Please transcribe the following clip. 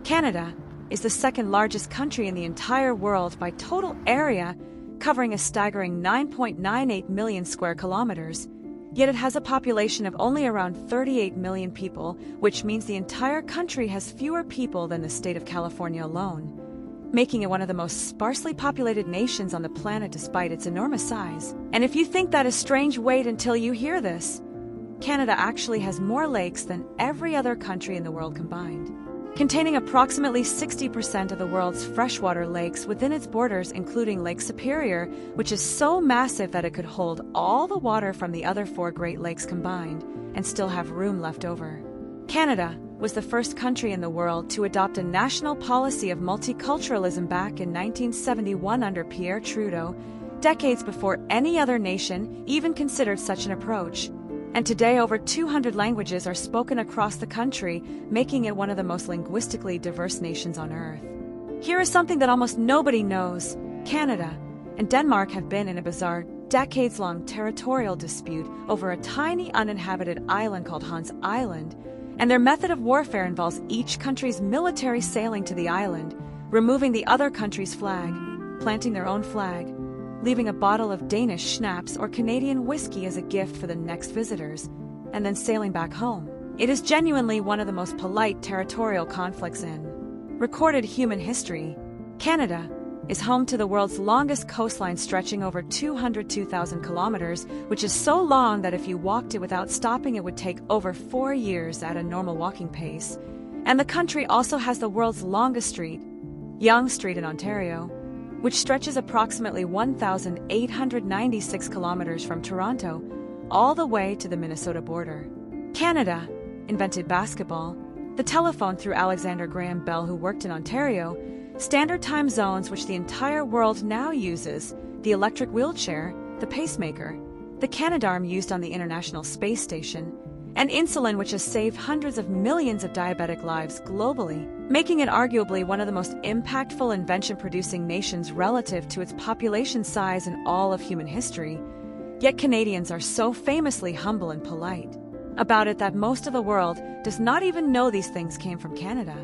Canada is the second largest country in the entire world by total area, covering a staggering 9.98 million square kilometers. Yet it has a population of only around 38 million people, which means the entire country has fewer people than the state of California alone, making it one of the most sparsely populated nations on the planet despite its enormous size. And if you think that is strange, wait until you hear this. Canada actually has more lakes than every other country in the world combined, containing approximately 60% of the world's freshwater lakes within its borders, including Lake Superior, which is so massive that it could hold all the water from the other 4 Great Lakes combined and still have room left over. Canada was the first country in the world to adopt a national policy of multiculturalism back in 1971 under Pierre Trudeau, decades before any other nation even considered such an approach. And today, over 200 languages are spoken across the country, making it one of the most linguistically diverse nations on Earth. Here is something that almost nobody knows. Canada and Denmark have been in a bizarre, decades-long territorial dispute over a tiny uninhabited island called Hans Island, and their method of warfare involves each country's military sailing to the island, removing the other country's flag, planting their own flag, leaving a bottle of Danish schnapps or Canadian whiskey as a gift for the next visitors, and then sailing back home. It is genuinely one of the most polite territorial conflicts in recorded human history. Canada is home to the world's longest coastline, stretching over 202,000 kilometers, which is so long that if you walked it without stopping, it would take over 4 years at a normal walking pace. And the country also has the world's longest street, Yonge Street in Ontario, which stretches approximately 1,896 kilometers from Toronto all the way to the Minnesota border. Canada invented basketball, the telephone through Alexander Graham Bell, who worked in Ontario, standard time zones which the entire world now uses, the electric wheelchair, the pacemaker, the Canadarm used on the International Space Station, and insulin, which has saved hundreds of millions of diabetic lives globally, making it arguably one of the most impactful invention-producing nations relative to its population size in all of human history. Yet Canadians are so famously humble and polite about it that most of the world does not even know these things came from Canada.